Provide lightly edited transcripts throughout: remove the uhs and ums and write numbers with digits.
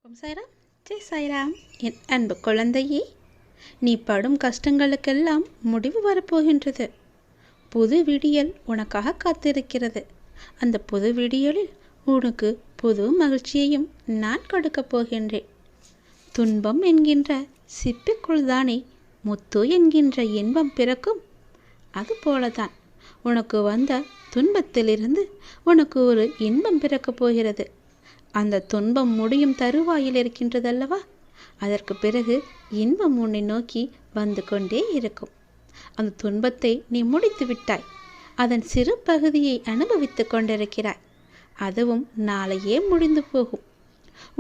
ஓம் சாய்ராம், ஜெய் சாய்ராம். என் அன்பு குழந்தையே, நீ படும் கஷ்டங்களுக்கெல்லாம் முடிவு வரப்போகின்றது. புது விடியல் உனக்காக காத்திருக்கிறது. அந்த புது விடியலில் உனக்கு புது மகிழ்ச்சியையும் நான் கொடுக்கப் போகின்றேன். துன்பம் என்கின்ற சிப்பிக்குள் தானே முத்து என்கின்ற இன்பம் பிறக்கும். அதுபோலதான் உனக்கு வந்த துன்பத்திலிருந்து உனக்கு ஒரு இன்பம் பிறக்கப் போகிறது. அந்த துன்பம் முடியும் தருவாயில் இருக்கின்றதல்லவா, அதற்கு பிறகு இன்பம் உன்னை நோக்கி வந்து கொண்டே இருக்கும். அந்த துன்பத்தை நீ முடித்து விட்டாய். அதன் சிறு பகுதியை அனுபவித்து கொண்டிருக்கிறாய். அதுவும் நாளையே முடிந்து போகும்.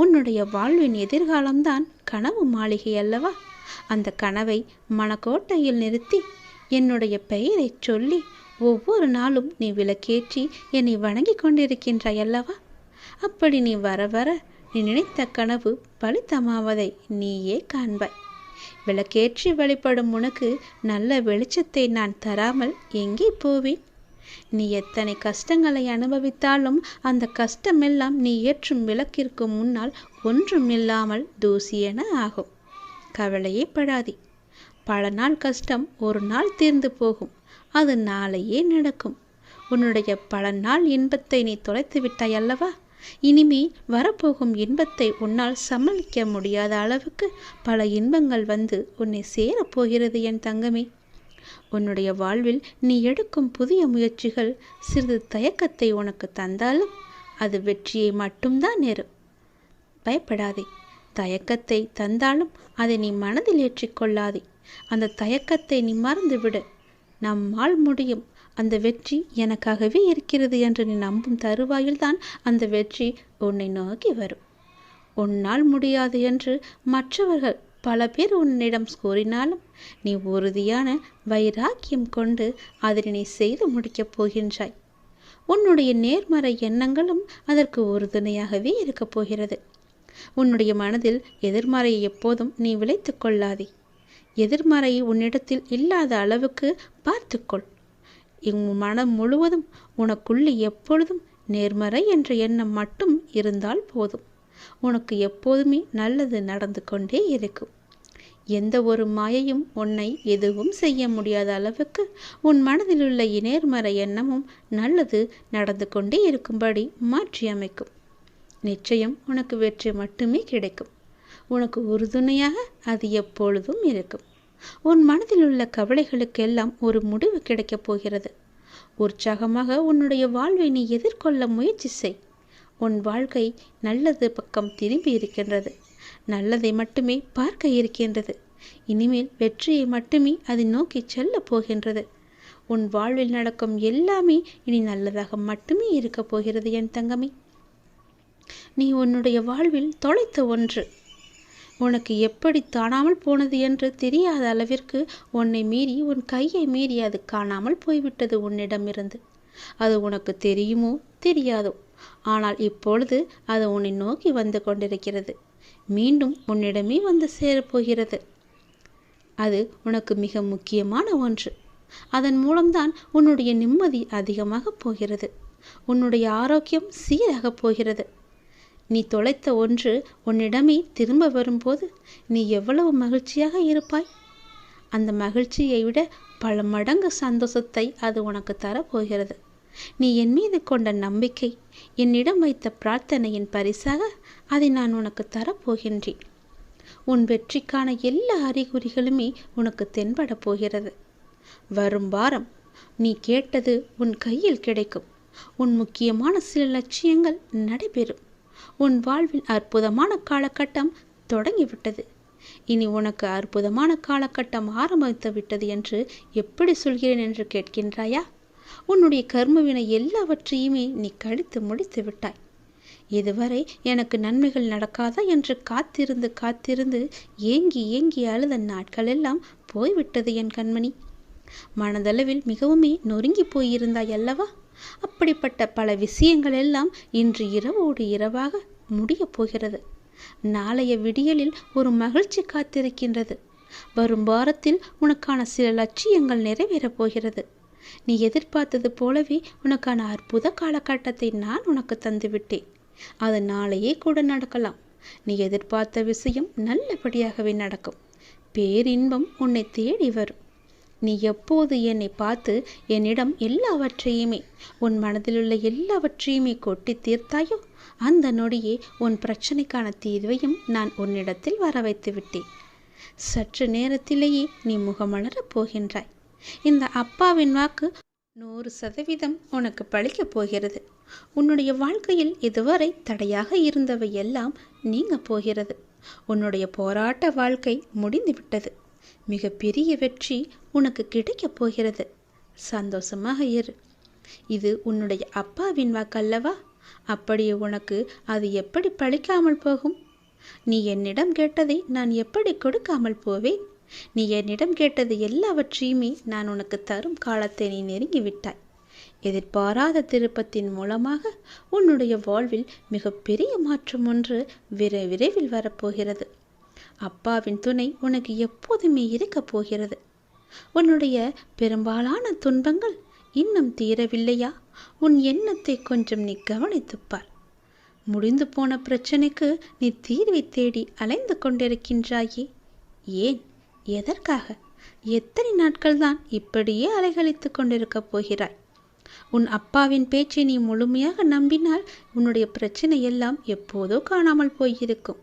உன்னுடைய வாழ்வின் எதிர்காலம்தான் கனவு மாளிகை அல்லவா. அந்த கனவை மனக்கோட்டையில் நிறுத்தி என்னுடைய பெயரை சொல்லி ஒவ்வொரு நாளும் நீ விளக்கேற்றி என்னை வணங்கி கொண்டிருக்கின்றாய் அல்லவா. அப்படி நீ வர வர நீ நினைத்த கனவு பலித்தமாவதை நீயே காண்பாய். விளக்கேற்றி வழிபடும் உனக்கு நல்ல வெளிச்சத்தை நான் தராமல் எங்கே போவேன்? நீ எத்தனை கஷ்டங்களை அனுபவித்தாலும் அந்த கஷ்டமெல்லாம் நீ ஏற்றும் விளக்கிற்கு முன்னால் ஒன்றுமில்லாமல் தூசியென ஆகும். கவலையே படாதே. பல நாள் கஷ்டம் ஒரு நாள் தீர்ந்து போகும். அது நாளையே நடக்கும். உன்னுடைய பல நாள் இன்பத்தை நீ தொலைத்து விட்டாய் அல்லவா. இனிமே வரப்போகும் இன்பத்தை உன்னால் சமாளிக்க முடியாத அளவுக்கு பல இன்பங்கள் வந்து உன்னை சேரப்போகிறது என் தங்கமே. உன்னுடைய வாழ்வில் நீ எடுக்கும் புதிய முயற்சிகள் சிறிது தயக்கத்தை உனக்கு தந்தாலும் அது வெற்றியை மட்டும்தான் நேரும். பயப்படாதே. தயக்கத்தை தந்தாலும் அதை நீ மனதில் ஏற்றிக்கொள்ளாதே. அந்த தயக்கத்தை நீ மறந்துவிடு. நம்மால் முடியும், அந்த வெற்றி எனக்காகவே இருக்கிறது என்று நீ நம்பும் தருவாயில்தான் அந்த வெற்றி உன்னை நோக்கி வரும். உன்னால் முடியாது என்று மற்றவர்கள் பல பேர் உன்னிடம் கூறினாலும் நீ உறுதியான வைராக்கியம் கொண்டு அதனை நீ செய்து முடிக்கப் போகின்றாய். உன்னுடைய நேர்மறை எண்ணங்களும் அதற்கு உறுதுணையாகவே இருக்கப் போகிறது. உன்னுடைய மனதில் எதிர்மறையை எப்போதும் நீ விளைத்து கொள்ளாதே. எதிர்மறை உன்னிடத்தில் இல்லாத அளவுக்கு பார்த்துக்கொள். உன் மனம் முழுவதும் உனக்குள்ளே எப்பொழுதும் நேர்மறை என்ற எண்ணம் மட்டும் இருந்தால் போதும். உனக்கு எப்போதுமே நல்லது நடந்து கொண்டே இருக்கும். எந்த ஒரு மாயையும் உன்னை எதுவும் செய்ய முடியாத அளவுக்கு உன் மனதில் உள்ள நேர்மறை எண்ணமும் நல்லது நடந்து கொண்டே இருக்கும்படி மாற்றி அமைக்கும். நிச்சயம் உனக்கு வெற்றி மட்டுமே கிடைக்கும். உனக்கு உறுதுணையாக அது எப்பொழுதும் இருக்கும். உன் மனதில் உள்ள கவலைகளுக்கெல்லாம் ஒரு முடிவு கிடைக்கப் போகிறது. உற்சாகமாக உன்னுடைய வாழ்வை நீ எதிர்கொள்ள முயற்சி செய். உன் வாழ்க்கை நல்லது பக்கம் திரும்பி இருக்கின்றது. நல்லதை மட்டுமே பார்க்க இருக்கின்றது. இனிமேல் வெற்றியை மட்டுமே அதை நோக்கி செல்ல போகின்றது. உன் வாழ்வில் நடக்கும் எல்லாமே இனி நல்லதாக மட்டுமே இருக்கப் போகிறது என் தங்கமே. நீ உன்னுடைய வாழ்வில் தொலைத்த ஒன்று உனக்கு எப்படி காணாமல் போனது என்று தெரியாத அளவிற்கு உன்னை மீறி உன் கையை மீறி அது காணாமல் போய்விட்டது உன்னிடமிருந்து. அது உனக்கு தெரியுமோ தெரியாதோ, ஆனால் இப்பொழுது அது உன்னை நோக்கி வந்து கொண்டிருக்கிறது. மீண்டும் உன்னிடமே வந்து சேரப்போகிறது. அது உனக்கு மிக முக்கியமான ஒன்று. அதன் மூலம்தான் உன்னுடைய நிம்மதி அதிகமாக போகிறது. உன்னுடைய ஆரோக்கியம் சீராக போகிறது. நீ தொலைத்த ஒன்று உன்னிடமே திரும்ப வரும்போது நீ எவ்வளவு மகிழ்ச்சியாக இருப்பாய். அந்த மகிழ்ச்சியை விட பல மடங்கு சந்தோஷத்தை அது உனக்கு தரப்போகிறது. நீ என் மீது கொண்ட நம்பிக்கை, என்னிடம் வைத்த பிரார்த்தனையின் பரிசாக அதை நான் உனக்கு தரப்போகின்றேன். உன் வெற்றிக்கான எல்லா அறிகுறிகளுமே உனக்கு தென்பட போகிறது. வரும் வாரம் நீ கேட்டது உன் கையில் கிடைக்கும். உன் முக்கியமான சில லட்சியங்கள் நடைபெறும். உன் வாழ்வில் அற்புதமான காலகட்டம் தொடங்கிவிட்டது. இனி உனக்கு அற்புதமான காலகட்டம் ஆரம்பித்து விட்டது என்று எப்படி சொல்கிறேன் என்று கேட்கின்றாயா? உன்னுடைய கர்மவினை எல்லாவற்றையுமே நீ கழித்து முடித்து விட்டாய். இதுவரை எனக்கு நன்மைகள் நடக்காதா என்று காத்திருந்து காத்திருந்து ஏங்கி ஏங்கி அழுத நாட்கள் எல்லாம் போய்விட்டது என் கண்மணி. மனதளவில் மிகவுமே நொறுங்கி போயிருந்தாய் அல்லவா. அப்படிப்பட்ட பல விஷயங்கள் எல்லாம் இன்று இரவோடு இரவாக முடிய போகிறது. நாளைய விடியலில் ஒரு மகிழ்ச்சி காத்திருக்கின்றது. வரும் வாரத்தில் உனக்கான சில லட்சியங்கள் நிறைவேறப் போகிறது. நீ எதிர்பார்த்தது போலவே உனக்கான அற்புத காலகட்டத்தை நான் உனக்கு தந்துவிட்டேன். அது நாளையே கூட நடக்கலாம். நீ எதிர்பார்த்த விஷயம் நல்லபடியாகவே நடக்கும். பேரின்பம் உன்னை தேடி வரும். நீ எப்போது என்னை பார்த்து என்னிடம் எல்லாவற்றையுமே, உன் மனதிலுள்ள எல்லாவற்றையுமே கொட்டி தீர்த்தாயோ, அந்த நொடியே உன் பிரச்சனைக்கான தீர்வையும் நான் உன்னிடத்தில் வர வைத்து விட்டேன். சற்று நேரத்திலேயே நீ முகமலரப் போகின்றாய். இந்த அப்பாவின் வாக்கு 100% உனக்கு பழிக்கப் போகிறது. உன்னுடைய வாழ்க்கையில் இதுவரை தடையாக இருந்தவை எல்லாம் நீங்க போகிறது. உன்னுடைய போராட்ட வாழ்க்கை முடிந்துவிட்டது. மிக பெரிய வெற்றி உனக்கு கிடைக்கப் போகிறது. சந்தோஷமாக இரு. இது உன்னுடைய அப்பாவின் வாக்கல்லவா? அப்படியே உனக்கு அது எப்படி பழிக்காமல் போகும்? நீ என்னிடம் கேட்டதை நான் எப்படி கொடுக்காமல் போவேன்? நீ என்னிடம் கேட்டது எல்லாவற்றையுமே நான் உனக்கு தரும் காலத்தை நீ நெருங்கிவிட்டாய். எதிர்பாராத திருப்பத்தின் மூலமாக உன்னுடைய வாழ்வில் மிகப்பெரிய மாற்றம் ஒன்று விரைவில் வரப்போகிறது. அப்பாவின் துணை உனக்கு எப்போதுமே இருக்கப் போகிறது. உன்னுடைய பெரும்பாலான துன்பங்கள் இன்னும் தீரவில்லையா? உன் எண்ணத்தை கொஞ்சம் நீ கவனித்துப்பார். முடிந்து போன பிரச்சனைக்கு நீ தீர்வை தேடி அலைந்து கொண்டிருக்கின்றாயே. ஏன்? எதற்காக? எத்தனை நாட்கள் தான் இப்படியே அலைகழித்து கொண்டிருக்கப் போகிறாய்? உன் அப்பாவின் பேச்சை நீ முழுமையாக நம்பினால் உன்னுடைய பிரச்சனை எல்லாம் எப்போதோ காணாமல் போயிருக்கும்.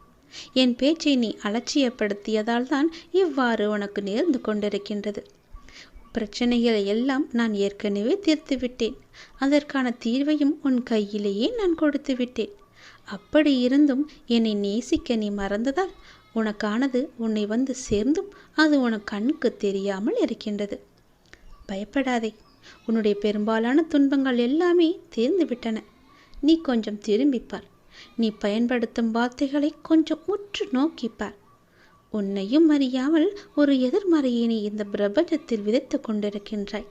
என் பேச்சை நீ அலட்சியப்படுத்தியதால் தான் இவ்வாறு உனக்கு நேர்ந்து கொண்டிருக்கின்றது. பிரச்சனைகளை எல்லாம் நான் ஏற்கனவே தீர்த்து விட்டேன். அதற்கான தீர்வையும் உன் கையிலேயே நான் கொடுத்து விட்டேன். அப்படி இருந்தும் என்னை நேசிக்க நீ மறந்ததால் உனக்கானது உன்னை வந்து சேர்ந்தும் அது உனக்கு கண்ணுக்கு தெரியாமல் இருக்கின்றது. பயப்படாதே. உன்னுடைய பெரும்பாலான துன்பங்கள் எல்லாமே தீர்ந்து விட்டன. நீ கொஞ்சம் திரும்பிப்பார். நீ பயன்படுத்தும் வார்த்தைகளை கொஞ்சம் உற்று நோக்கிப்பார். உன்னையும் அறியாமல் ஒரு எதிர்மறையை நீ இந்த பிரபஞ்சத்தில் விதைத்து கொண்டிருக்கின்றாய்.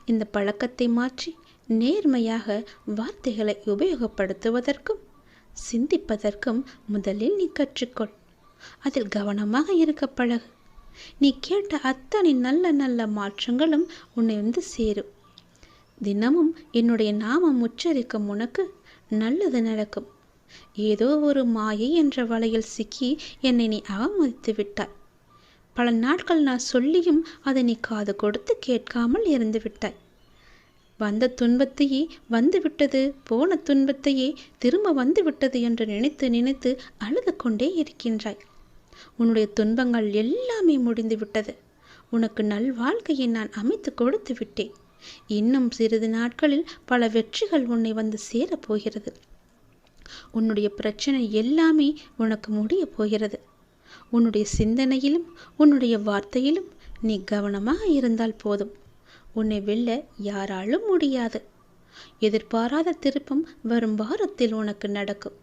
இந்த பழக்கத்தை மாற்றி நேர்மையாக வார்த்தைகளை உபயோகப்படுத்துவதற்கும் சிந்திப்பதற்கும் முதலில் நீ கற்றுக்கொள். அதில் கவனமாக இருக்க பழகு. நீ கேட்ட அத்தனை நல்ல நல்ல மாற்றங்களும் உன்னை வந்து சேரும். தினமும் என்னுடைய நாமம் உச்சரிக்கும் உனக்கு நல்லது நடக்கும். ஏதோ ஒரு மாயை என்ற வலையில் சிக்கி என்னை நீ அவமதித்து விட்டாய். பல நாட்கள் நான் சொல்லியும் அதை நீ காது கொடுத்து கேட்காமல் இருந்து விட்டாய். வந்த துன்பத்தையே வந்துவிட்டது, போன துன்பத்தையே திரும்ப வந்துவிட்டது என்று நினைத்து நினைத்து அழுது கொண்டே இருக்கின்றாய். உன்னுடைய துன்பங்கள் எல்லாமே முடிந்து விட்டது. உனக்கு நல்வாழ்க்கையை நான் அமைத்து கொடுத்து விட்டேன். இன்னும் சிறிது நாட்களில் பல வெற்றிகள் உன்னை வந்து சேரப்போகிறது. உன்னுடைய பிரச்சனை எல்லாமே உனக்கு முடிய போகிறது. உன்னுடைய சிந்தனையிலும் உன்னுடைய வார்த்தையிலும் நீ கவனமாக இருந்தால் போதும். உன்னை வெல்ல யாராலும் முடியாது. எதிர்பாராத திருப்பம் வரும் வாரத்தில் உனக்கு நடக்கும்.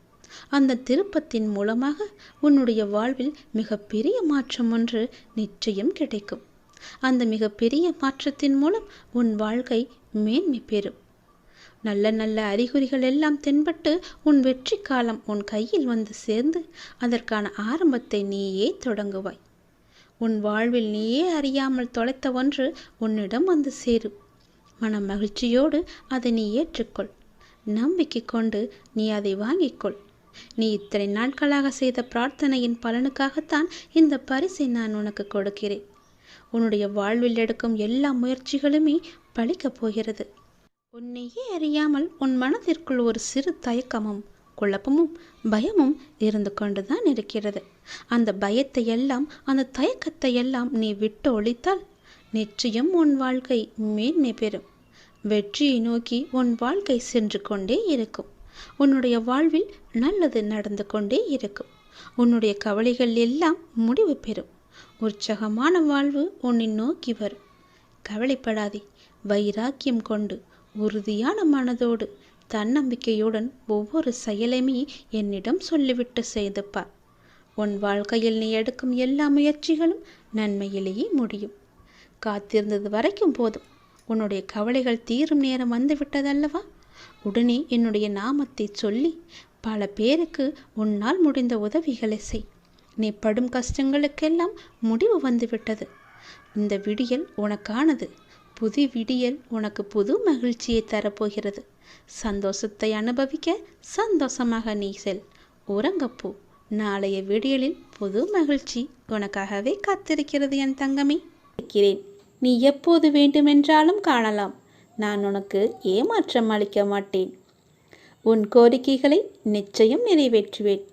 அந்த திருப்பத்தின் மூலமாக உன்னுடைய வாழ்வில் மிகப்பெரிய மாற்றம் ஒன்று நிச்சயம் கிடைக்கும். அந்த மிகப்பெரிய மாற்றத்தின் மூலம் உன் வாழ்க்கை மேன்மை பெறும். நல்ல நல்ல அறிகுறிகள் எல்லாம் தென்பட்டு உன் வெற்றி காலம் உன் கையில் வந்து சேர்ந்து அதற்கான ஆரம்பத்தை நீயே தொடங்குவாய். உன் வாழ்வில் நீயே அறியாமல் தொலைத்த ஒன்று உன்னிடம் வந்து சேரும். மன மகிழ்ச்சியோடு அதை நீ ஏற்றுக்கொள். நம்பிக்கை கொண்டு நீ அதை வாங்கிக்கொள். நீ இத்தனை நாட்களாக செய்த பிரார்த்தனையின் பலனுக்காகத்தான் இந்த பரிசை நான் உனக்கு கொடுக்கிறேன். உன்னுடைய வாழ்வில் எடுக்கும் எல்லா முயற்சிகளுமே பலிக்கப் போகிறது. உன்னையே அறியாமல் உன் மனதிற்குள் ஒரு சிறு தயக்கமும் குழப்பமும் பயமும் இருந்து கொண்டுதான் இருக்கிறது. அந்த பயத்தை எல்லாம் அந்த தயக்கத்தை எல்லாம் நீ விட்டு ஒழித்தால் நிச்சயம் உன் வாழ்க்கை மேன்மை பெறும். வெற்றியை நோக்கி உன் வாழ்க்கை சென்று கொண்டே இருக்கும். உன்னுடைய வாழ்வில் நல்லது நடந்து கொண்டே இருக்கும். உன்னுடைய கவலைகள் எல்லாம் முடிவு பெறும். உற்சாகமான வாழ்வு உன்னை நோக்கி வரும். கவலைப்படாதே. வைராக்கியம் கொண்டு உறுதியான மனதோடு தன்னம்பிக்கையுடன் ஒவ்வொரு செயலையுமே என்னிடம் சொல்லிவிட்டு செய்து பார். உன் வாழ்க்கையில் நீ எடுக்கும் எல்லா முயற்சிகளும் நன்மையிலேயே முடியும். காத்திருந்தது வரைக்கும் போதும். உன்னுடைய கவலைகள் தீரும் நேரம் வந்துவிட்டதல்லவா? உடனே என்னுடைய நாமத்தை சொல்லி பல பேருக்கு உன்னால் முடிந்த உதவிகளை செய். நீ படும் கஷ்டங்களுக்கெல்லாம் முடிவு வந்துவிட்டது. இந்த விடியல் உனக்கானது. புது விடியல் உனக்கு புது மகிழ்ச்சியை தரப்போகிறது. சந்தோஷத்தை அனுபவிக்க சந்தோஷமாக நீ செல். உறங்கப்போ. நாளைய விடியலில் புது மகிழ்ச்சி உனக்காகவே காத்திருக்கிறது என் தங்கமே. இருக்கிறேன். நீ எப்போது வேண்டுமென்றாலும் காணலாம். நான் உனக்கு ஏமாற்றம் அளிக்க மாட்டேன். உன் கோரிக்கைகளை நிச்சயம் நிறைவேற்றுவேன்.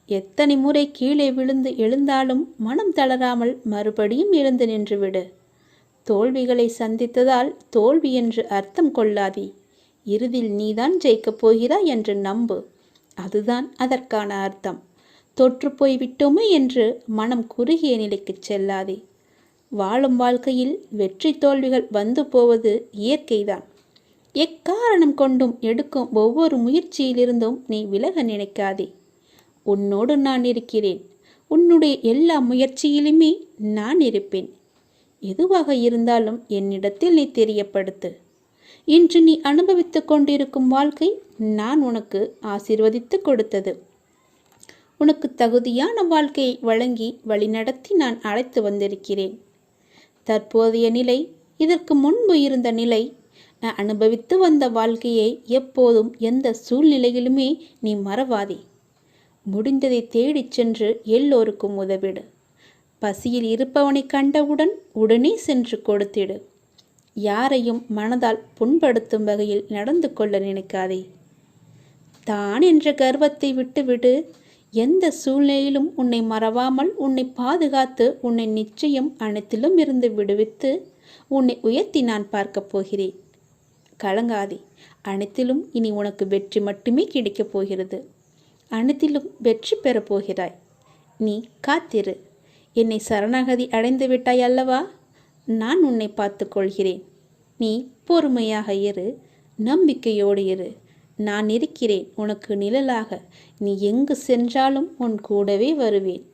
எத்தனை முறை கீழே விழுந்து எழுந்தாலும் மனம் தளராமல் மறுபடியும் எழுந்து நின்றுவிடு. தோல்விகளை சந்தித்ததால் தோல்வி என்று அர்த்தம் கொள்ளாதே. இறுதியில் நீதான் ஜெயிக்கப் போகிறாய் என்று நம்பு. அதுதான் அதற்கான அர்த்தம். தொற்று போய்விட்டோமே என்று மனம் குறுகிய நிலைக்கு செல்லாதே. வாழும் வாழ்க்கையில் வெற்றி தோல்விகள் வந்து போவது இயற்கைதான். எக்காரணம் கொண்டும் எடுக்கும் ஒவ்வொரு முயற்சியிலிருந்தும் நீ விலக நினைக்காதே. உன்னோடு நான் இருக்கிறேன். உன்னுடைய எல்லா முயற்சியிலுமே நான் இருப்பேன். எதுவாக இருந்தாலும் என்னிடத்தில் நீ தெரியப்படுத்து. இன்று நீ அனுபவித்து கொண்டிருக்கும் வாழ்க்கை நான் உனக்கு ஆசீர்வதித்து கொடுத்தது. உனக்கு தகுதியான வாழ்க்கையை வழங்கி வழிநடத்தி நான் அழைத்து வந்திருக்கிறேன். தற்போதைய நிலை, இதற்கு முன்பு இருந்த நிலை, நான் அனுபவித்து வந்த வாழ்க்கையை எப்போதும் எந்த சூழ்நிலையிலுமே நீ மறவாதே. முடிந்ததை தேடிச் சென்று எல்லோருக்கும் உதவிடு. பசியில் இருப்பவனை கண்டவுடன் உடனே சென்று கொடுத்திடு. யாரையும் மனதால் புண்படுத்தும் வகையில் நடந்து கொள்ள நினைக்காதே. தான் என்ற கர்வத்தை விட்டுவிடு. எந்த சூழ்நிலையிலும் உன்னை மறவாமல் உன்னை பாதுகாத்து உன்னை நிச்சயம் அனைத்திலும் இருந்து விடுவித்து உன்னை உயர்த்தி நான் பார்க்கப் போகிறேன். கலங்காதே. அனைத்திலும் இனி உனக்கு வெற்றி மட்டுமே கிடைக்கப் போகிறது. அனைத்திலும் வெற்றி பெறப் போகிறாய். நீ காத்திரு. என்னை சரணாகதி அடைந்து விட்டாய் அல்லவா? நான் உன்னை பார்த்து கொள்கிறேன். நீ பொறுமையாக இரு. நம்பிக்கையோடு இரு. நான் இருக்கிறேன் உனக்கு நிழலாக. நீ எங்கு சென்றாலும் உன் கூடவே வருவேன்.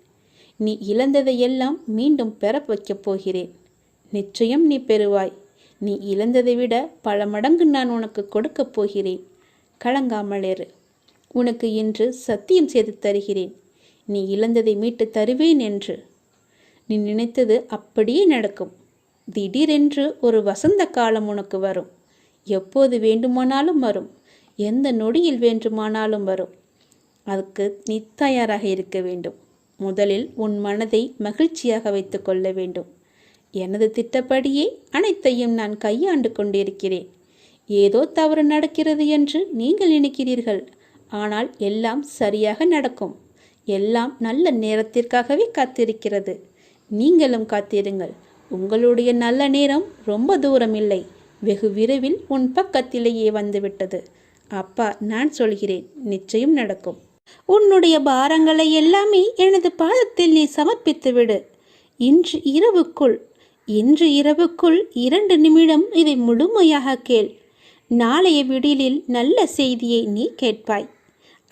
நீ இழந்ததையெல்லாம் மீண்டும் பெற வைக்கப் போகிறேன். நிச்சயம் நீ பெறுவாய். நீ இழந்ததை விட பல மடங்கு நான் உனக்கு கொடுக்கப் போகிறேன். கலங்காமல் இரு. உனக்கு இன்று சத்தியம் செய்து தருகிறேன். நீ இழந்ததை மீட்டு தருவேன் என்று. நீ நினைத்தது அப்படியே நடக்கும். திடீரென்று ஒரு வசந்த காலம் உனக்கு வரும். எப்போது வேண்டுமானாலும் வரும். எந்த நொடியில் வேண்டுமானாலும் வரும். அதுக்கு நீ தயாராக இருக்க வேண்டும். முதலில் உன் மனதை மகிழ்ச்சியாக வைத்து கொள்ள வேண்டும். எனது திட்டப்படியே அனைத்தையும் நான் கையாண்டு கொண்டிருக்கிறேன். ஏதோ தவறு நடக்கிறது என்று நீங்கள் நினைக்கிறீர்கள். ஆனால் எல்லாம் சரியாக நடக்கும். எல்லாம் நல்ல நேரத்திற்காகவே காத்திருக்கிறது. நீங்களும் காத்திருங்கள். உங்களுடைய நல்ல நேரம் ரொம்ப தூரம் இல்லை. வெகு விரைவில் உன் பக்கத்திலேயே வந்துவிட்டது. அப்பா நான் சொல்கிறேன், நிச்சயம் நடக்கும். உன்னுடைய பாரங்களை எல்லாமே எனது பாதத்தில் நீ சமர்ப்பித்து விடு. இன்று இரவுக்குள் 2 நிமிடம் இதை முழுமையாக கேள். நாளைய விடியலில் நல்ல செய்தியை நீ கேட்பாய்.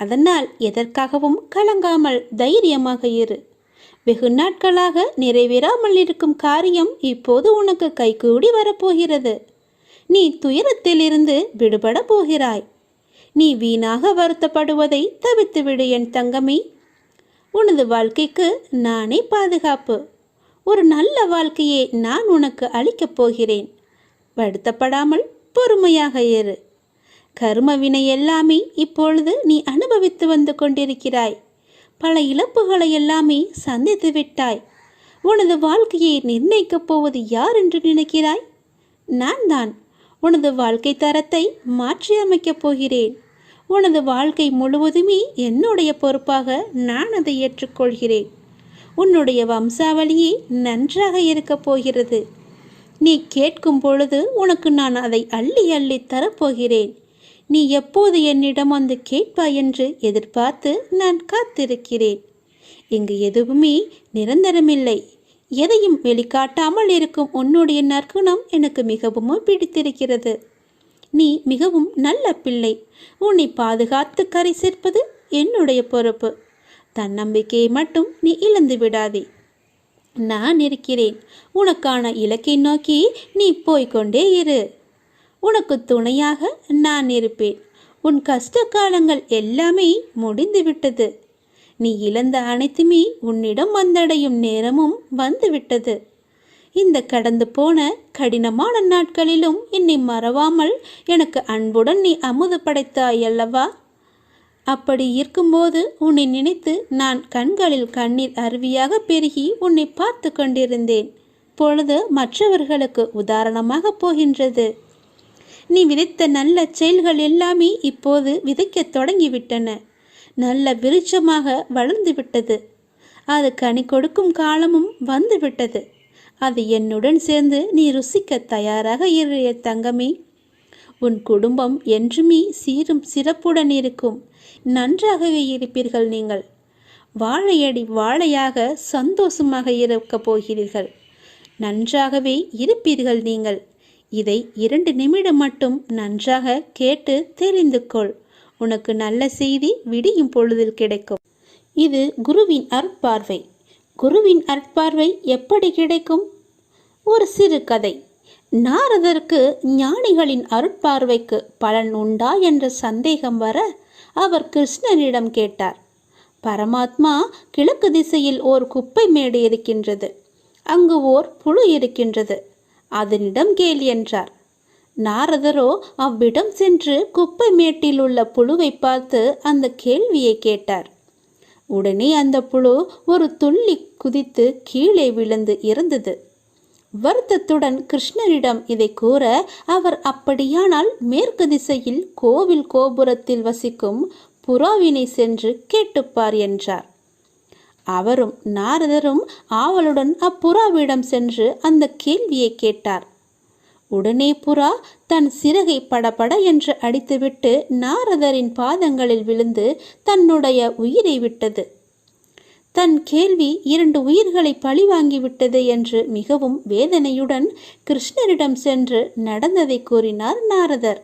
அதனால் எதற்காகவும் கலங்காமல் தைரியமாக இரு. வெகு நாட்களாக நிறைவேறாமல் இருக்கும் காரியம் இப்போது உனக்கு கைகூடி வரப்போகிறது. நீ துயரத்திலிருந்து விடுபட போகிறாய். நீ வீணாக வருத்தப்படுவதை தவிர்த்துவிடு என் தங்கமே. உனது வாழ்க்கைக்கு நானே பாதுகாப்பு. ஒரு நல்ல வாழ்க்கையை நான் உனக்கு அளிக்கப் போகிறேன். வருத்தப்படாமல் பொறுமையாக இரு. கர்ம வினை எல்லாமே இப்பொழுது நீ அனுபவித்து வந்து கொண்டிருக்கிறாய். பல இழப்புகளை எல்லாமே சந்தித்து விட்டாய். உனது வாழ்க்கையை நிர்ணயிக்கப் போவது யார் என்று நினைக்கிறாய்? நான் தான். உனது வாழ்க்கை தரத்தை மாற்றி அமைக்கப் போகிறேன். உனது வாழ்க்கை முழுவதுமே என்னுடைய பொறுப்பாக நான் அதை ஏற்றுக்கொள்கிறேன். உன்னுடைய வம்சாவளியே நன்றாக இருக்கப் போகிறது. நீ கேட்கும் பொழுது உனக்கு நான் அதை அள்ளி அள்ளி தரப்போகிறேன். நீ எப்போது என்னிடம் வந்து கேட்பாய் என்று எதிர்பார்த்து நான் காத்திருக்கிறேன். இங்கு எதுவுமே நிரந்தரமில்லை. எதையும் வெளிக்காட்டாமல் இருக்கும் உன்னுடைய நற்குணம் எனக்கு மிகவும் பிடித்திருக்கிறது. நீ மிகவும் நல்ல பிள்ளை. உன்னை பாதுகாத்து கரை சேர்ப்பது என்னுடைய பொறுப்பு. தன்னம்பிக்கையை மட்டும் நீ இழந்து விடாதே. நான் இருக்கிறேன். உனக்கான இலக்கை நோக்கி நீ போய்கொண்டே இரு. உனக்கு துணையாக நான் இருப்பேன். உன் கஷ்ட காலங்கள் எல்லாமே முடிந்துவிட்டது. நீ இழந்த அனைத்துமே உன்னிடம் வந்தடையும் நேரமும் வந்துவிட்டது. இந்த கடந்து போன கடினமான நாட்களிலும் என்னை மறவாமல் எனக்கு அன்புடன் நீ அமுது படைத்தாய் அல்லவா? அப்படி இருக்கும்போது உன்னை நினைத்து நான் கண்களில் கண்ணீர் அருவியாக பெருகி உன்னை பார்த்து கொண்டிருந்தேன். பொழுது மற்றவர்களுக்கு உதாரணமாக போகின்றது. நீ விதைத்த நல்ல செயல்கள் எல்லாமே இப்போது விதைக்கத் தொடங்கிவிட்டன. நல்ல விருட்சமாக வளர்ந்து விட்டது. அது கனி கொடுக்கும் காலமும் வந்துவிட்டது. அது என்னுடன் சேர்ந்து நீ ருசிக்க தயாராக இரு தங்கமே. உன் குடும்பம் என்றுமே சீரும் சிறப்புடன் இருக்கும். நன்றாகவே இருப்பீர்கள். நீங்கள் வாழையடி வாழையாக சந்தோஷமாக இருக்கப் போகிறீர்கள். நன்றாகவே இருப்பீர்கள் நீங்கள். இதை 2 நிமிடம் மட்டும் நன்றாக கேட்டு தெரிந்து கொள். உனக்கு நல்ல செய்தி விடியும் பொழுதில் கிடைக்கும். இது குருவின் அருட்பார்வை. குருவின் அருட்பார்வை எப்படி கிடைக்கும்? ஒரு சிறு கதை. நாரதருக்கு ஞானிகளின் அருட்பார்வைக்கு பலன் உண்டா என்ற சந்தேகம் வர அவர் கிருஷ்ணனிடம் கேட்டார். பரமாத்மா, கிழக்கு திசையில் ஓர் குப்பை மேடு இருக்கின்றது. அங்கு ஓர் புழு இருக்கின்றது. அதனிடம் கேள் என்றார். நாரதரோ அவ்விடம் சென்று குப்பை மேட்டில் உள்ள புழுவை பார்த்து அந்த கேள்வியை கேட்டார். உடனே அந்த புழு ஒரு துள்ளி குதித்து கீழே விழுந்து இறந்தது. வருத்தத்துடன் கிருஷ்ணரிடம் இதை கூற அவர், அப்படியானால் மேற்கு திசையில் கோவில் கோபுரத்தில் வசிக்கும் புறாவினை சென்று கேட்டுப்பார் என்றார். அவரும் நாரதரும் ஆவலுடன் அப்புறாவிடம் சென்று அந்த கேள்வியை கேட்டார். உடனே புறா தன் சிறகை படபட என்று அடித்துவிட்டு நாரதரின் பாதங்களில் விழுந்து தன்னுடைய உயிரை விட்டது. தன் கேள்வி 2 உயிர்களை பழிவாங்கிவிட்டது என்று மிகவும் வேதனையுடன் கிருஷ்ணரிடம் சென்று நடந்ததை கூறினார் நாரதர்.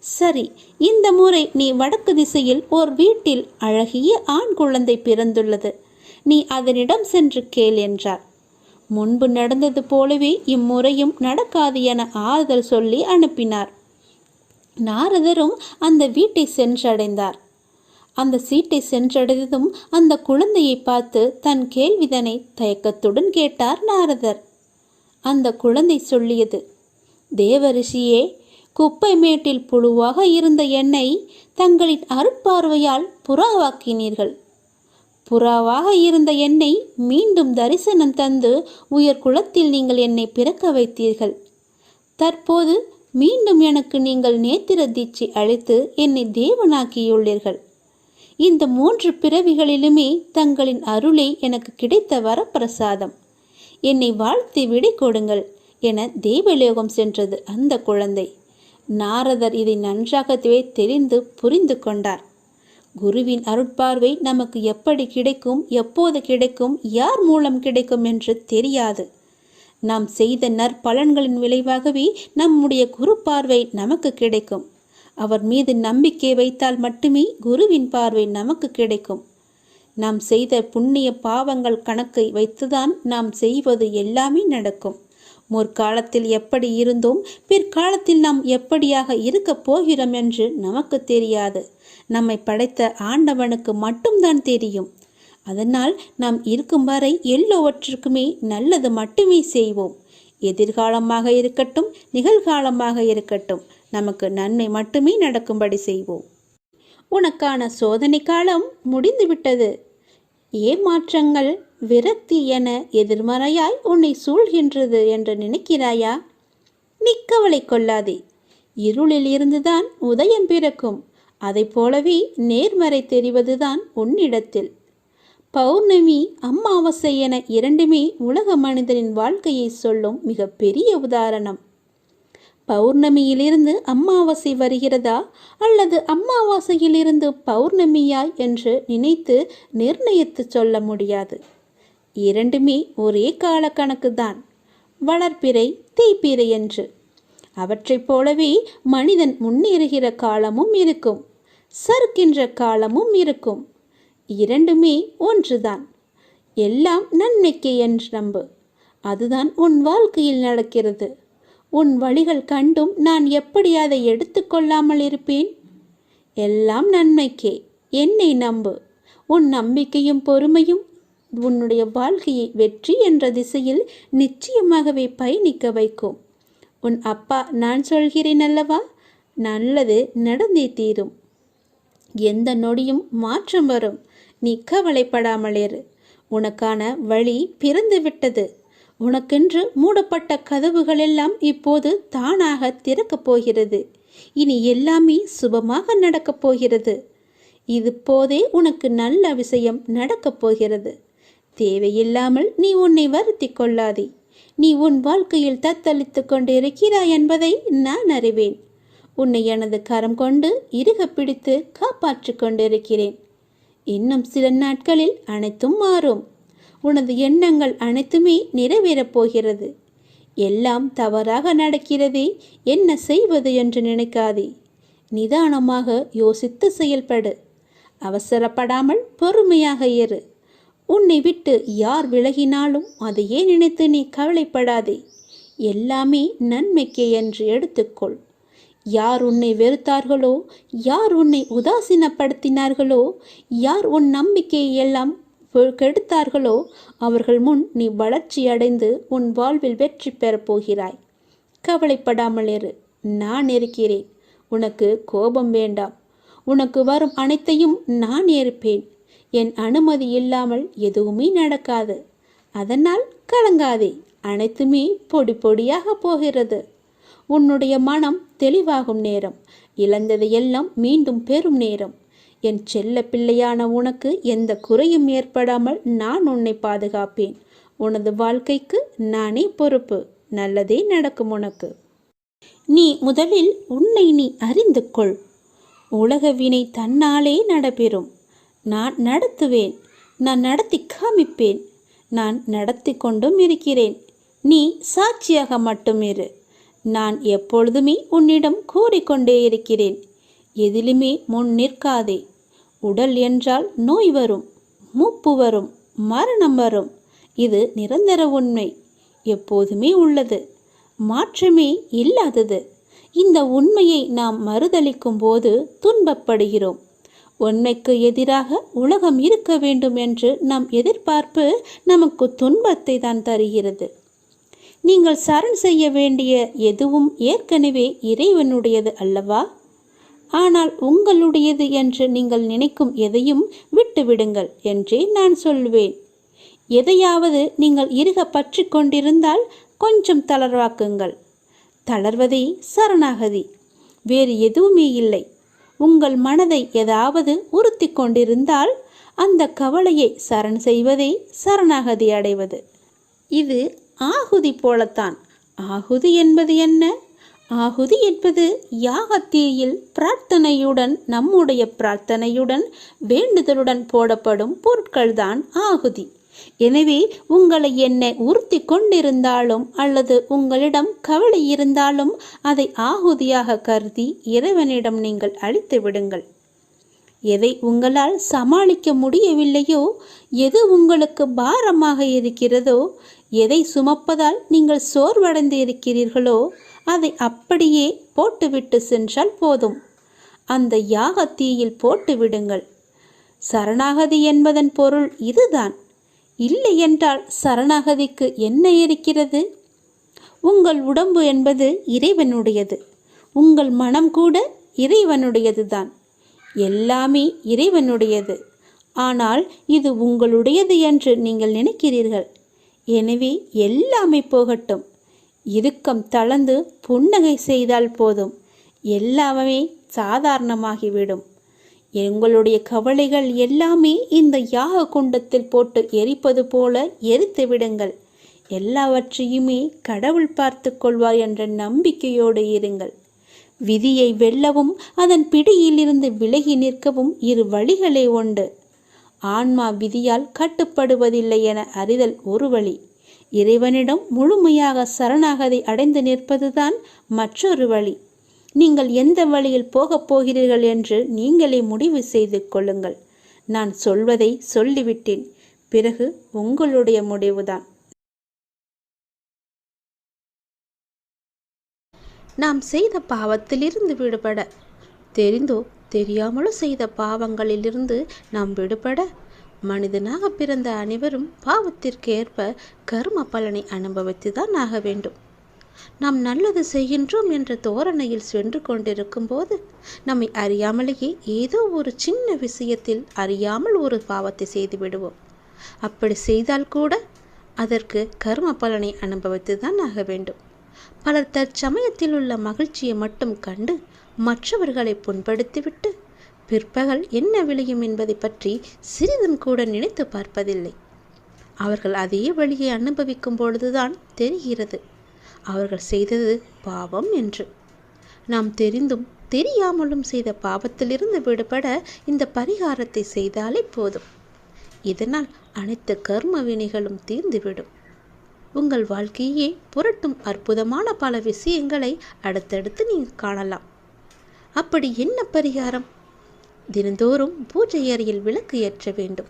சரி, இந்த முறை நீ வடக்கு திசையில் ஓர் வீட்டில் அழகிய ஆண் குழந்தை பிறந்துள்ளது. நீ அதனிடம் சென்று கேள் என்றார். முன்பு நடந்தது போலவே இம்முறையும் நடக்காது என ஆறுதல் சொல்லி அனுப்பினார். நாரதரும் அந்த வீட்டை சென்றடைந்தார். அந்த சீட்டை சென்றடைந்ததும் அந்த குழந்தையை பார்த்து தன் கேள்விதனை தயக்கத்துடன் கேட்டார் நாரதர். அந்த குழந்தை சொல்லியது, தேவரிஷியே, குப்பை மேட்டில் புழுவாக இருந்த என்னை தங்களின் அருட்பார்வையால் புறாவாக்கினீர்கள். புறாவாக இருந்த என்னை மீண்டும் தரிசனம் தந்து உயர் குலத்தில் நீங்கள் என்னை பிறக்க வைத்தீர்கள். தற்போது மீண்டும் எனக்கு நீங்கள் நேத்திர தீட்சை அளித்து என்னை தேவனாக்கியுள்ளீர்கள். இந்த 3 பிறவிகளிலுமே தங்களின் அருளே எனக்கு கிடைத்த வரப்பிரசாதம். என்னை வாழ்த்தி விடை கொடுங்கள் என தேவலோகம் சென்றது அந்த குழந்தை. நாரதர் இதை நன்றாகவே தெரிந்து புரிந்து கொண்டார். குருவின் அருட்பார்வை நமக்கு எப்படி கிடைக்கும், எப்போது கிடைக்கும், யார் மூலம் கிடைக்கும் என்று தெரியாது. நாம் செய்த நற்பலன்களின் விளைவாகவே நம்முடைய குரு பார்வை நமக்கு கிடைக்கும். அவர் மீது நம்பிக்கை வைத்தால் மட்டுமே குருவின் பார்வை நமக்கு கிடைக்கும். நாம் செய்த புண்ணிய பாவங்கள் கணக்கை வைத்துதான் நாம் செய்வது எல்லாமே நடக்கும். முற்காலத்தில் எப்படி இருந்தோம், பிற்காலத்தில் நாம் எப்படியாக இருக்கப் போகிறோம் என்று நமக்கு தெரியாது. நம்மை படைத்த ஆண்டவனுக்கு மட்டும்தான் தெரியும். அதனால் நாம் இருக்கும் வரை எல்லோவற்றுக்குமே நல்லது மட்டுமே செய்வோம். எதிர்காலமாக இருக்கட்டும், நிகழ்காலமாக இருக்கட்டும், நமக்கு நன்மை மட்டுமே நடக்கும்படி செய்வோம். உனக்கான சோதனை காலம் முடிந்துவிட்டது. ஏமாற்றங்கள், விரக்தி என எதிர்மறையாய் உன்னை சூழ்கின்றது என்று நினைக்கிறாயா? நீ கவலை கொள்ளாதே. இருளில் இருந்துதான் உதயம் பிறக்கும். அதை போலவே நேர்மறை தெரிவதுதான் உன்னிடத்தில். பௌர்ணமி, அமாவாசை என 2மே உலக மனிதனின் வாழ்க்கையை சொல்லும் மிக பெரிய உதாரணம். பௌர்ணமியிலிருந்து அமாவாசை வருகிறதா அல்லது அமாவாசையிலிருந்து பௌர்ணமியாய் என்று நினைத்து நிர்ணயித்து சொல்ல முடியாது. 2மே ஒரே கால கணக்கு தான், வளர்ப்பிறை தேய்பிறை என்று. அவற்றைப் போலவே மனிதன் முன்னேறுகிற காலமும் இருக்கும், சறுக்கின்ற காலமும் இருக்கும். 2மே ஒன்றுதான். எல்லாம் நன்மைக்கே என்று நம்பு. அதுதான் உன் வாழ்க்கையில் நடக்கிறது. உன் வழிகள் கண்டும் நான் எப்படி அதை எடுத்துக்கொள்ளாமல் இருப்பேன்? எல்லாம் நன்மைக்கே. என்னை நம்பு. உன் நம்பிக்கையும் பொறுமையும் உன்னுடைய வாழ்க்கையை வெற்றி என்ற திசையில் நிச்சயமாகவே பயணிக்க வைக்கும். உன் அப்பா நான் சொல்கிறேன் அல்லவா, நல்லது நடந்தே தீரும். எந்த நொடியும் மாற்றம் வரும். நீ கவலைப்படாமலேரு. உனக்கான வழி பிறந்து விட்டது. உனக்கென்று மூடப்பட்ட கதவுகள் எல்லாம் இப்போது தானாக திறக்கப் போகிறது. இனி எல்லாமே சுபமாக நடக்கப் போகிறது. இது போதே உனக்கு நல்ல விஷயம் நடக்கப் போகிறது. தேவையில்லாமல் நீ உன்னை வருத்தி கொள்ளாதே. நீ உன் வாழ்க்கையில் தத்தளித்து கொண்டு இருக்கிறாய் என்பதை நான் அறிவேன். உன்னை எனது கரம் கொண்டு இறுக பிடித்து காப்பாற்றி கொண்டிருக்கிறேன். இன்னும் சில நாட்களில் அனைத்தும் மாறும். உனது எண்ணங்கள் அனைத்துமே நிறைவேறப் போகிறது. எல்லாம் தவறாக நடக்கிறதே, என்ன செய்வது என்று நினைக்காதே. நிதானமாக யோசித்து செயல்படு. அவசரப்படாமல் பொறுமையாக இரு. உன்னை விட்டு யார் விலகினாலும் அதையே நினைத்து நீ கவலைப்படாதே. எல்லாமே நன்மைக்கே என்று எடுத்துக்கொள். யார் உன்னை வெறுத்தார்களோ, யார் உன்னை உதாசீனப்படுத்தினார்களோ, யார் உன் நம்பிக்கையை எல்லாம் கெடுத்தார்களோ, அவர்கள் முன் நீ வளர்ச்சி அடைந்து உன் வாழ்வில் வெற்றி பெறப் போகிறாய். கவலைப்படாமல் இரு. நான் இருக்கிறேன். உனக்கு கோபம் வேண்டாம். உனக்கு வரும் அனைத்தையும் நான் ஏற்பேன். என் அனுமதி இல்லாமல் எதுவுமே நடக்காது. அதனால் கலங்காதே. அனைத்துமே பொடி பொடியாக போகிறது. உன்னுடைய மனம் தெளிவாகும் நேரம். இழந்ததையெல்லாம் மீண்டும் பெறும் நேரம். என் செல்ல பிள்ளையான உனக்கு எந்த குறையும் ஏற்படாமல் நான் உன்னை பாதுகாப்பேன். உனது வாழ்க்கைக்கு நானே பொறுப்பு. நல்லதே நடக்கும் உனக்கு. நீ முதலில் உன்னை நீ அறிந்து கொள். உலக வினை தன்னாலே நடைபெறும். நான் நடத்துவேன். நான் நடத்தி காமிப்பேன். நான் நடத்தி கொண்டும் இருக்கிறேன். நீ சாட்சியாக மட்டும் இரு. நான் எப்பொழுதுமே உன்னிடம் கூறிக்கொண்டே இருக்கிறேன். எதிலுமே முன் நிற்காதே. உடல் என்றால் நோய் வரும், மூப்பு வரும், மரணம் வரும். இது நிரந்தர உண்மை. எப்போதுமே உள்ளது. மாற்றமே இல்லாதது. இந்த உண்மையை நாம் மறுதலிக்கும் போது துன்பப்படுகிறோம். உண்மைக்கு எதிராக உலகம் இருக்க வேண்டும் என்று நம் எதிர்பார்ப்பு நமக்கு துன்பத்தை தான் தருகிறது. நீங்கள் சரண் செய்ய வேண்டிய எதுவும் ஏற்கனவே இறைவனுடையது அல்லவா? ஆனால் உங்களுடையது என்று நீங்கள் நினைக்கும் எதையும் விட்டுவிடுங்கள் என்றே நான் சொல்வேன். எதையாவது நீங்கள் இறுக பற்றி கொண்டிருந்தால் கொஞ்சம் தளர்வாக்குங்கள். தளர்வதே சரணாகதி. வேறு எதுவுமே இல்லை. உங்கள் மனதை ஏதாவது உறுத்தி கொண்டிருந்தால் அந்த கவலையை சரண் செய்வதே சரணாகதி அடைவது. இது ஆகுதி போலத்தான். ஆகுதி என்பது என்ன? ஆகுதி என்பது யாகத்தீயில் பிரார்த்தனையுடன், நம்முடைய பிரார்த்தனையுடன், வேண்டுதலுடன் போடப்படும் பொருட்கள்தான் ஆகுதி. எனவே உங்களை என்னை உறுத்தி கொண்டிருந்தாலும் அல்லது உங்களிடம் கவலை இருந்தாலும் அதை ஆகுதியாக கருதி இறைவனிடம் நீங்கள் அளித்து விடுங்கள். எதை உங்களால் சமாளிக்க முடியவில்லையோ, எது உங்களுக்கு பாரமாக இருக்கிறதோ, எதை சுமப்பதால் நீங்கள் சோர்வடைந்து இருக்கிறீர்களோ அதை அப்படியே போட்டுவிட்டு சென்றால் போதும். அந்த யாகத்தீயில் போட்டு விடுங்கள். சரணாகதி என்பதன் பொருள் இதுதான். இல்லை என்றால் சரணாகதிக்கு என்ன இருக்கிறது? உங்கள் உடம்பு என்பது இறைவனுடையது. உங்கள் மனம் கூட இறைவனுடையது தான். எல்லாமே இறைவனுடையது. ஆனால் இது உங்களுடையது என்று நீங்கள் நினைக்கிறீர்கள். எனவே எல்லாமே போகட்டும். இறுக்கம் தளர்ந்து புன்னகை செய்தால் போதும். எல்லாமே சாதாரணமாகிவிடும். எங்களுடைய கவலைகள் எல்லாமே இந்த யாக குண்டத்தில் போட்டு எரிப்பது போல எரித்து விடுங்கள். எல்லாவற்றையுமே கடவுள் பார்த்து கொள்வார் என்ற நம்பிக்கையோடு இருங்கள். விதியை வெல்லவும் அதன் பிடியிலிருந்து விலகி நிற்கவும் இரு வழிகளே உண்டு. ஆன்மா விதியால் கட்டுப்படுவதில்லை என அறிதல் ஒரு வழி. இறைவனிடம் முழுமையாக சரணாகதி அடைந்து நிற்பதுதான் மற்றொரு வழி. நீங்கள் எந்த வழியில் போகப் போகிறீர்கள் என்று நீங்களே முடிவு செய்து கொள்ளுங்கள். நான் சொல்வதை சொல்லிவிட்டேன். பிறகு உங்களுடைய முடிவுதான். நாம் செய்த பாவத்திலிருந்து விடுபட, தெரிந்தோ தெரியாமலோ செய்த பாவங்களிலிருந்து நாம் விடுபட, மனிதனாக பிறந்த அனைவரும் பாவத்திற்கு ஏற்ப கர்ம பலனை அனுபவித்துதான் ஆக வேண்டும். நாம் நல்லது செய்கின்றோம் என்ற தோரணையில் சென்று கொண்டிருக்கும் போது நம்மை அறியாமலேயே ஏதோ ஒரு சின்ன விஷயத்தில் அறியாமல் ஒரு பாவத்தை செய்து விடுவோம். அப்படி செய்தால் கூட அதற்கு கர்ம பலனை அனுபவித்து தான் ஆக வேண்டும். பலர் தற்சமயத்தில் உள்ள மகிழ்ச்சியை மட்டும் கண்டு மற்றவர்களை புண்படுத்திவிட்டு பிற்பகல் என்ன விளையும் என்பதை பற்றி சிறிதும் கூட நினைத்து பார்ப்பதில்லை. அவர்கள் அதே வழியை அனுபவிக்கும் பொழுதுதான் தெரிகிறது அவர்கள் செய்தது பாவம் என்று. நாம் தெரிந்தும் தெரியாமலும் செய்த பாவத்திலிருந்து விடுபட இந்த பரிகாரத்தை செய்தாலே போதும். இதனால் அனைத்து கர்ம வினைகளும் தீர்ந்துவிடும். உங்கள் வாழ்க்கையே புரட்டும் அற்புதமான பல விஷயங்களை அடுத்தடுத்து நீங்கள் காணலாம். அப்படி என்ன பரிகாரம்? தினந்தோறும் பூஜை அறையில் விளக்கு ஏற்ற வேண்டும்.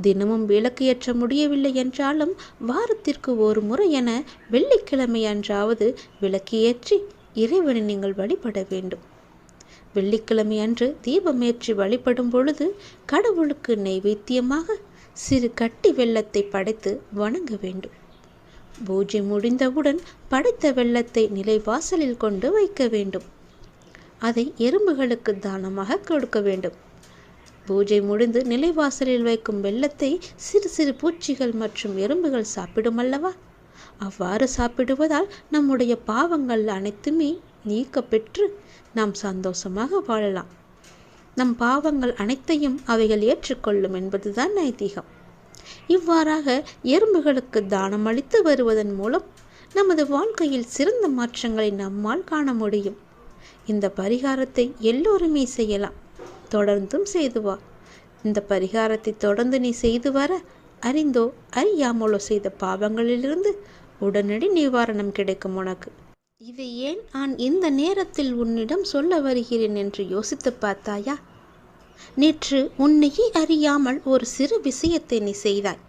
தினமும் விளக்கு ஏற்ற முடியவில்லை என்றாலும் வாரத்திற்கு ஒரு முறை என வெள்ளிக்கிழமை அன்றாவது விளக்கு ஏற்றி இறைவனை நீங்கள் வழிபட வேண்டும். வெள்ளிக்கிழமை அன்று தீபம் ஏற்றி வழிபடும் பொழுது கடவுளுக்கு நைவேத்தியமாக சிறு கட்டி வெல்லத்தை படைத்து வணங்க வேண்டும். பூஜை முடிந்தவுடன் படைத்த வெல்லத்தை நிலைவாசலில் கொண்டு வைக்க வேண்டும். அதை எறும்புகளுக்கு தானமாக கொடுக்க வேண்டும். பூஜை முடிந்து நிலைவாசலில் வைக்கும் வெல்லத்தை சிறு சிறு பூச்சிகள் மற்றும் எறும்புகள் சாப்பிடும் அல்லவா? அவ்வாறு சாப்பிடுவதால் நம்முடைய பாவங்கள் அனைத்துமே நீக்க பெற்று நாம் சந்தோஷமாக வாழலாம். நம் பாவங்கள் அனைத்தையும் அவைகள் ஏற்றுக்கொள்ளும் என்பதுதான் ஐதீகம். இவ்வாறாக எறும்புகளுக்கு தானம் அளித்து வருவதன் மூலம் நமது வாழ்க்கையில் சிறந்த மாற்றங்களை நம்மால் காண முடியும். இந்த பரிகாரத்தை எல்லோருமே செய்யலாம். தொடர்ந்தும் செய்து வா. இந்த பரிகாரத்தை தொடர்ந்து நீ செய்து வர அறிந்தோ அறியாமலோ செய்த பாவங்களிலிருந்து உடனடி நிவாரணம் கிடைக்கும் உனக்கு. இதை ஏன் நான் இந்த நேரத்தில் உன்னிடம் சொல்ல வருகிறேன் என்று யோசித்து பார்த்தாயா? நேற்று உன்னையே அறியாமல் ஒரு சிறு விஷயத்தை நீ செய்தாய்.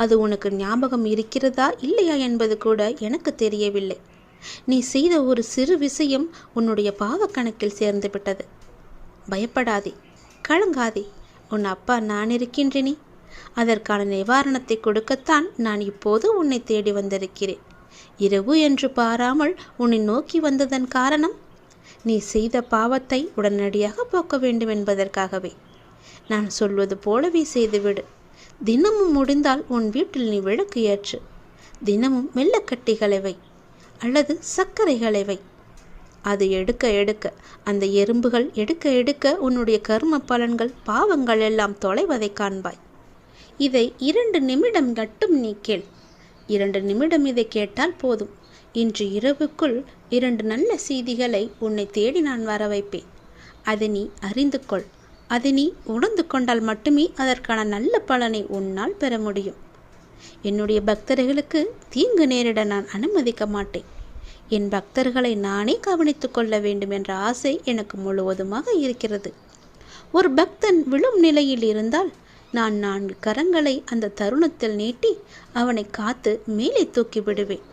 அது உனக்கு ஞாபகம் இருக்கிறதா இல்லையா என்பது கூட எனக்கு தெரியவில்லை. நீ செய்த ஒரு சிறு விஷயம் உன்னுடைய பாவ கணக்கில் சேர்ந்து விட்டது. பயப்படாதே, கலங்காதே. உன் அப்பா நான் இருக்கின்றேனே. அதற்கான நிவாரணத்தை கொடுக்கத்தான் நான் இப்போது உன்னை தேடி வந்திருக்கிறேன். இரவு என்று பாராமல் உன்னை நோக்கி வந்ததன் காரணம் நீ செய்த பாவத்தை உடனடியாக போக்க வேண்டும் என்பதற்காகவே. நான் சொல்வது போலவே செய்துவிடு. தினமும் முடிந்தால் உன் வீட்டில் நீ விளக்கு ஏற்று. தினமும் மெல்லக்கட்டிகளை வை அல்லது சர்க்கரைகளை வை. அது எடுக்க எடுக்க அந்த எறும்புகள் எடுக்க எடுக்க உன்னுடைய கர்ம பலன்கள் பாவங்கள் எல்லாம் தொலைவதை காண்பாய். இதை 2 நிமிடம் மட்டும் நீ கேள். 2 நிமிடம் இதை கேட்டால் போதும். இன்று இரவுக்குள் 2 நல்ல செய்திகளை உன்னை தேடி நான் வர வைப்பேன். அதை நீ அறிந்து கொள். அதை நீ உணர்ந்து கொண்டால் மட்டுமே அதற்கான நல்ல பலனை உன்னால் பெற முடியும். என்னுடைய பக்தர்களுக்கு தீங்கு நேரிட நான் அனுமதிக்க மாட்டேன். என் பக்தர்களை நானே கவனித்து கொள்ள வேண்டும் என்ற ஆசை எனக்கு முழுவதுமாக இருக்கிறது. ஒரு பக்தன் விழும் நிலையில் இருந்தால் நான் 4 கரங்களை அந்த தருணத்தில் நீட்டி அவனை காத்து மேலே தூக்கி விடுவேன்.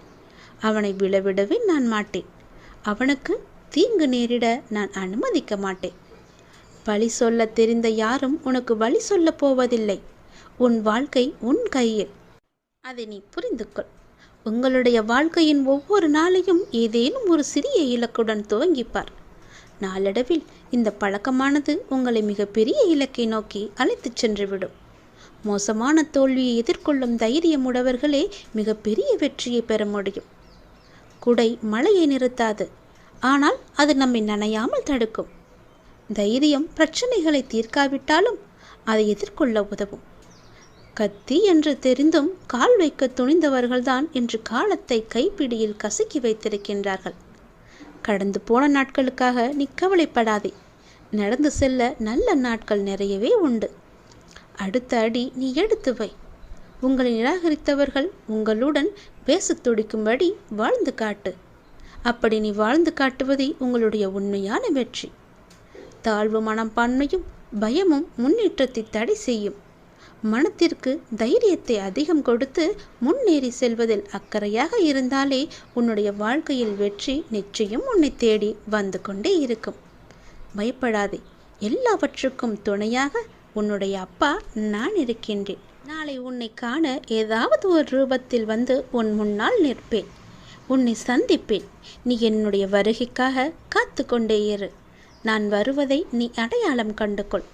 அவனை விழவிடவே நான் மாட்டேன். அவனுக்கு தீங்கு நேரிட நான் அனுமதிக்க மாட்டேன். வழி சொல்ல தெரிந்த யாரும் உனக்கு வழி சொல்ல போவதில்லை. உன் வாழ்க்கை உன் கையில். அதை நீ புரிந்து கொள். உங்களுடைய வாழ்க்கையின் ஒவ்வொரு நாளையும் ஏதேனும் ஒரு சிறிய இலக்குடன் துவங்கிப்பார். நாளடைவில் இந்த பழக்கமானது உங்களை மிகப்பெரிய இலக்கை நோக்கி அழைத்துச் சென்றுவிடும். மோசமான தோல்வியை எதிர்கொள்ளும் தைரியமுடையவர்களே மிகப்பெரிய வெற்றியை பெற முடியும். குடை மழையை நிறுத்தாது, ஆனால் அது நம்மை நனையாமல் தடுக்கும். தைரியம் பிரச்சனைகளை தீர்க்காவிட்டாலும் அதை எதிர்கொள்ள உதவும். கத்தி என்று தெரிந்தும் கால் வைக்க துணிந்தவர்கள்தான் இன்று காலத்தை கைப்பிடியில் கசக்கி வைத்திருக்கின்றார்கள். கடந்து போன நாட்களுக்காக நீ கவலைப்படாதே. நடந்து செல்ல நல்ல நாட்கள் நிறையவே உண்டு. அடுத்த அடி நீ எடுத்து வை. உங்களை நிராகரித்தவர்கள் உங்களுடன் பேச துடிக்கும்படி வாழ்ந்து காட்டு. அப்படி நீ வாழ்ந்து காட்டுவதே உங்களுடைய உண்மையான வெற்றி. தாழ்வு மனப்பான்மையும் பயமும் முன்னேற்றத்தை தடை செய்யும். மனத்திற்கு தைரியத்தை அதிகம் கொடுத்து முன்னேறி செல்வதில் அக்கறையாக இருந்தாலே உன்னுடைய வாழ்க்கையில் வெற்றி நிச்சயம் உன்னை தேடி வந்து கொண்டே இருக்கும். பயப்படாதே. எல்லாவற்றுக்கும் துணையாக உன்னுடைய அப்பா நான் இருக்கின்றேன். நாளை உன்னை காண ஏதாவது ஒரு ரூபத்தில் வந்து உன் முன்னால் நிற்பேன். உன்னை சந்திப்பேன். நீ என்னுடைய வருகைக்காக காத்து கொண்டே இரு. நான் வருவதை நீ அடையாளம் கண்டுகொள்.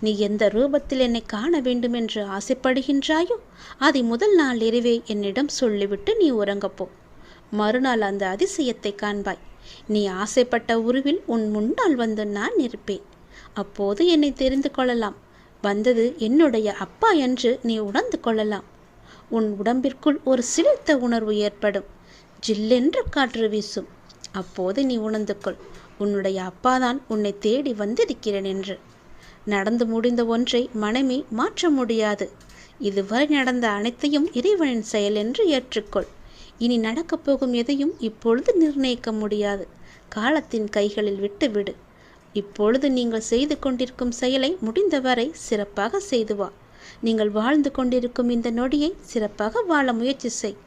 நீ எந்த ரூபத்தில் என்னை காண வேண்டும் என்று ஆசைப்படுகின்றாயோ அதை முதல் நாள் இரவே என்னிடம் சொல்லிவிட்டு நீ உறங்கப்போ. மறுநாள் அந்த அதிசயத்தை காண்பாய். நீ ஆசைப்பட்ட உருவில் உன் முன்னால் வந்து நான் இருப்பேன். அப்போது என்னை தெரிந்து கொள்ளலாம். வந்தது என்னுடைய அப்பா என்று நீ உணர்ந்து கொள்ளலாம். உன் உடம்பிற்குள் ஒரு சிலிர்த்த உணர்வு ஏற்படும். ஜில்லென்று காற்று வீசும். அப்போது நீ உணர்ந்து கொள், உன்னுடைய அப்பாதான் உன்னை தேடி வந்திருக்கிறேன் என்று. நடந்து முடிந்த ஒன்றை மனமே மாற்ற முடியாது. இதுவரை நடந்த அனைத்தையும் இறைவனின் செயல் என்று ஏற்றுக்கொள். இனி நடக்கப் போகும் எதையும் இப்பொழுது நிர்ணயிக்க முடியாது. காலத்தின் கைகளில் விட்டுவிடு. இப்பொழுது நீங்கள் செய்து கொண்டிருக்கும் செயலை முடிந்தவரை சிறப்பாக செய்து வா. நீங்கள் வாழ்ந்து கொண்டிருக்கும் இந்த நொடியை சிறப்பாக வாழ முயற்சி செய்.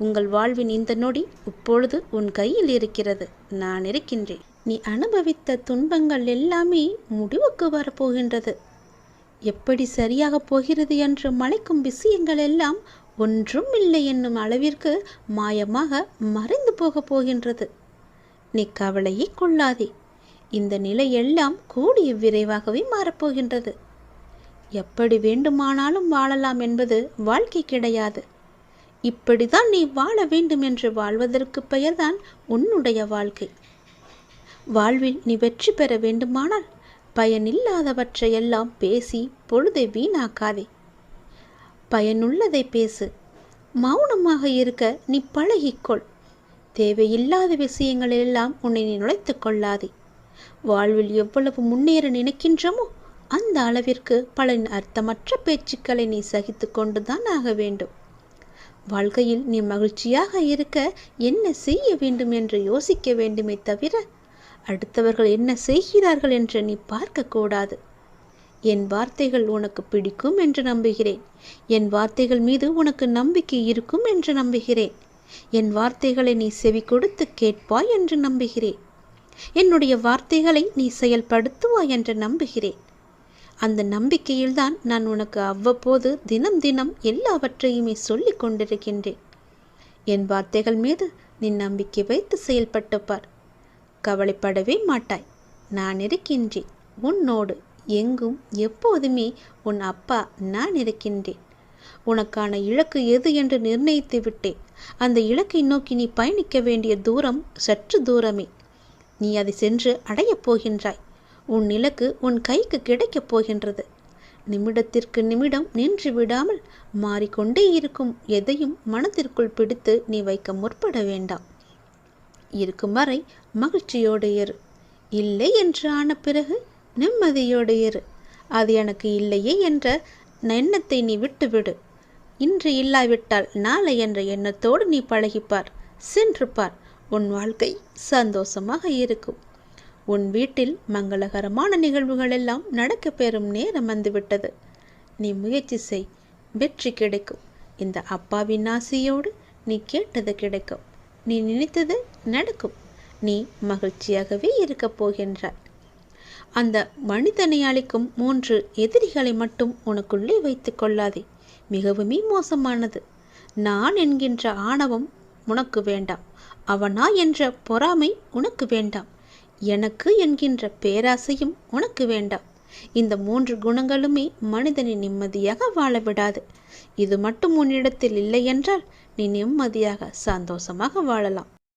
உங்கள் வாழ்வின் இந்த நொடி இப்பொழுது உன் கையில் இருக்கிறது. நான் இருக்கின்றேன். நீ அனுபவித்த துன்பங்கள் எல்லாமே முடிவுக்கு வரப்போகின்றது. எப்படி சரியாக போகிறது என்று மலைக்கும் விஷயங்கள் எல்லாம் ஒன்றும் இல்லை என்னும் அளவிற்கு மாயமாக மறைந்து போகப் போகின்றது. நீ கவலையே கொள்ளாதே. இந்த நிலை எல்லாம் கூடிய விரைவாகவே மாறப்போகின்றது. எப்படி வேண்டுமானாலும் வாழலாம் என்பது வாழ்க்கை கிடையாது. இப்படிதான் நீ வாழ வேண்டும் என்று வாழ்வதற்கு பெயர்தான் உன்னுடைய வாழ்க்கை. வாழ்வில் நீ வெற்றி பெற வேண்டுமானால் பயனில்லாதவற்றையெல்லாம் பேசி பொழுதை வீணாக்காதே. பயனுள்ளதை பேசு. மௌனமாக இருக்க நீ பழகிக்கொள். தேவையில்லாத விஷயங்களெல்லாம் உன்னை நீ நுழைத்து கொள்ளாதே. வாழ்வில் எவ்வளவு முன்னேற நினைக்கின்றமோ அந்த அளவிற்கு பல அர்த்தமற்ற பேச்சுக்களை நீ சகித்து கொண்டுதான் ஆக வேண்டும். வாழ்க்கையில் நீ மகிழ்ச்சியாக இருக்க என்ன செய்ய வேண்டும் என்று யோசிக்க வேண்டுமே தவிர அடுத்தவர்கள் என்ன செய்கிறார்கள் என்று நீ பார்க்கக்கூடாது. என் வார்த்தைகள் உனக்கு பிடிக்கும் என்று நம்புகிறேன். என் வார்த்தைகள் மீது உனக்கு நம்பிக்கை இருக்கும் என்று நம்புகிறேன். என் வார்த்தைகளை நீ செவி கொடுத்து கேட்பாய் என்று நம்புகிறேன். என்னுடைய வார்த்தைகளை நீ செயல்படுத்துவாய் என்று நம்புகிறேன். அந்த நம்பிக்கையில்தான் நான் உனக்கு அவ்வப்போது தினம் தினம் எல்லாவற்றையுமே சொல்லிக் கொண்டிருக்கின்றேன். என் வார்த்தைகள் மீது நீ நம்பிக்கை வைத்து செயல்பட்டு பார். கவலைப்படவே மாட்டாய். நான் இருக்கின்றேன் உன்னோடு. எங்கும் எப்போதுமே உன் அப்பா நான் இருக்கின்றேன். உனக்கான இலக்கு எது என்று நிர்ணயித்து விட்டேன். அந்த இலக்கை நோக்கி நீ பயணிக்க வேண்டிய தூரம் சற்று தூரமே. நீ அதை சென்று அடையப் போகின்றாய். உன் இலக்கு உன் கைக்கு கிடைக்கப் போகின்றது. நிமிடத்திற்கு நிமிடம் நின்று விடாமல் மாறிக்கொண்டே இருக்கும் எதையும் மனத்திற்குள் பிடித்து நீ வைக்க முற்பட வேண்டாம். இருக்கும் வரை மகிழ்ச்சியோடு இரு. இல்லை என்று ஆன பிறகு நிம்மதியோடு இரு. அது எனக்கு இல்லையே என்ற எண்ணத்தை நீ விட்டுவிடு. இன்று இல்லாவிட்டால் நாளை என்ற எண்ணத்தோடு நீ பழகிப்பார். சென்று பார். உன் வாழ்க்கை சந்தோஷமாக இருக்கும். உன் வீட்டில் மங்களகரமான நிகழ்வுகள் எல்லாம் நடக்க பெறும் நேரம் வந்துவிட்டது. நீ முயற்சி செய். வெற்றி கிடைக்கும். இந்த அப்பாவின் ஆசையோடு நீ கேட்டது கிடைக்கும். நீ நினைத்தது நடக்கும். நீ மகிழ்ச்சியாகவே இருக்கப் போகின்றாய். அந்த மனிதனை அளிக்கும் 3 எதிரிகளை மட்டும் உனக்குள்ளே வைத்து கொள்ளாதே. மிகவுமே மோசமானது. நான் என்கின்ற ஆணவம் உனக்கு வேண்டாம். அவனா என்ற பொறாமை உனக்கு வேண்டாம். எனக்கு என்கின்ற பேராசையும் உனக்கு வேண்டாம். இந்த 3 குணங்களுமே மனிதனை நிம்மதியாக வாழ விடாது. இது மட்டும் உன்னிடத்தில் இல்லை என்றால் நீ நிம்மதியாக சந்தோஷமாக வாழலாம்.